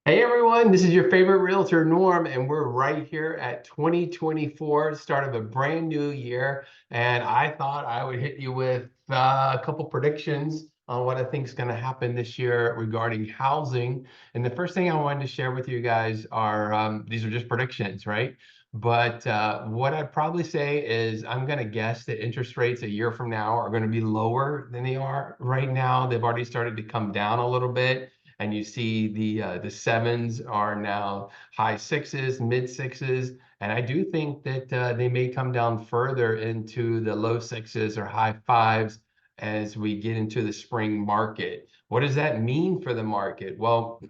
Hey everyone, this is your favorite realtor Norm, and we're right here at 2024, start of a brand new year. And I thought I would hit you with a couple predictions on what I think is going to happen this year regarding housing. And the first thing I wanted to share with you guys are these are just predictions, right? But what I'd probably say is I'm going to guess that interest rates a year from now are going to be lower than they are right now. They've already started to come down a little bit, and you see the sevens are now high sixes, mid sixes, and I do think that they may come down further into the low sixes or high fives as we get into the spring market. What does that mean for the market? Well,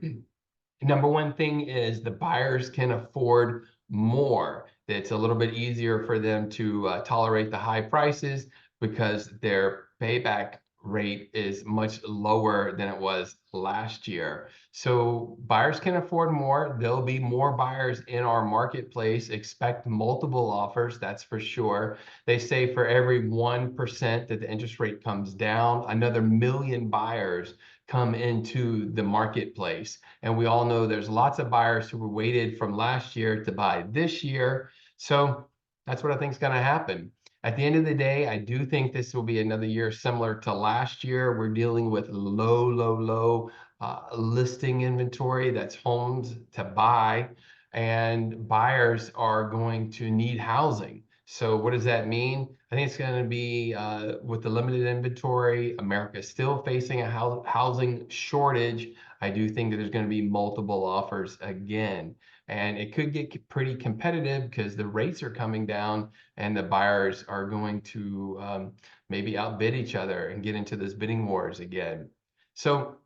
number one thing is the buyers can afford more. It's a little bit easier for them to tolerate the high prices because their payback rate is much lower than it was last year. So buyers can afford more. There'll be more buyers in our marketplace. Expect multiple offers, that's for sure. They say for every 1% that the interest rate comes down, another million buyers come into the marketplace. And we all know there's lots of buyers who were waited from last year to buy this year. So that's what I think is going to happen. At the end of the day, I do think this will be another year similar to last year. We're dealing with low listing inventory. That's homes to buy, and buyers are going to need housing. So what does that mean? I think it's going to be with the limited inventory, America is still facing a housing shortage. I do think that there's going to be multiple offers again. And it could get pretty competitive because the rates are coming down and the buyers are going to maybe outbid each other and get into this bidding wars again. So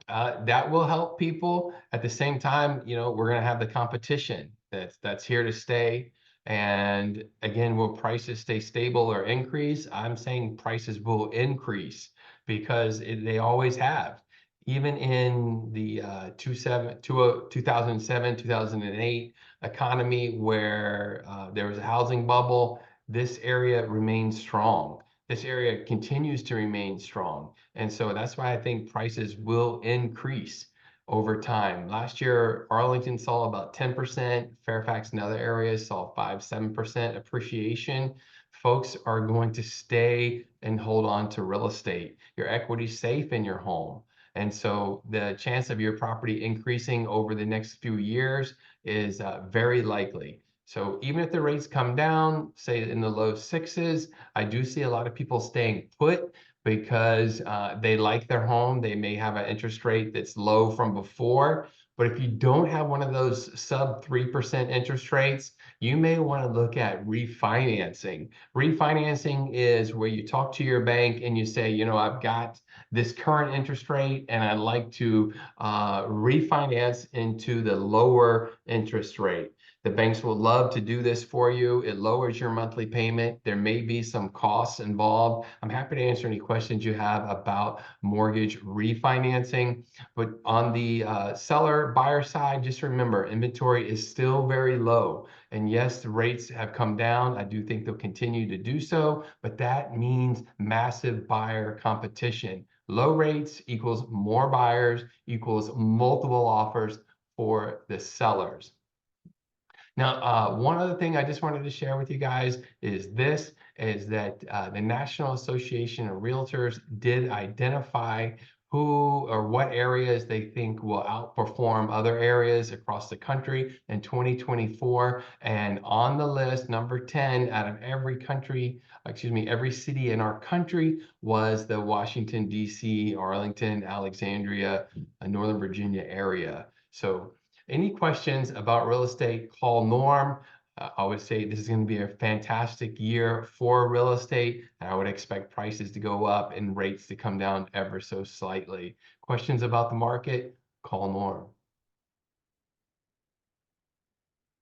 that will help people. At the same time, we're going to have the competition that's here to stay. And again, will prices stay stable or increase? I'm saying prices will increase because they always have. Even in the 2007, 2008 economy where there was a housing bubble, this area remains strong. This area continues to remain strong. And so that's why I think prices will increase over time. Last year, Arlington saw about 10%, Fairfax and other areas saw 5, 7% appreciation. Folks are going to stay and hold on to real estate. Your equity's safe in your home. And so the chance of your property increasing over the next few years is very likely. So even if the rates come down, say in the low sixes, I do see a lot of people staying put because they like their home. They may have an interest rate that's low from before. But if you don't have one of those sub 3% interest rates, you may want to look at refinancing. Refinancing is where you talk to your bank and you say, I've got this current interest rate and I'd like to refinance into the lower interest rate. The banks will love to do this for you. It lowers your monthly payment. There may be some costs involved. I'm happy to answer any questions you have about mortgage refinancing. But on the seller buyer side, just remember inventory is still very low. And yes, the rates have come down. I do think they'll continue to do so, but that means massive buyer competition. Low rates equals more buyers equals multiple offers for the sellers. Now, one other thing I just wanted to share with you guys is that the National Association of Realtors did identify who or what areas they think will outperform other areas across the country in 2024. And on the list, number 10 out of every city in our country was the Washington, D.C., Arlington, Alexandria, Northern Virginia area. So any questions about real estate, call Norm. I would say this is going to be a fantastic year for real estate, and I would expect prices to go up and rates to come down ever so slightly. Questions about the market, call Norm.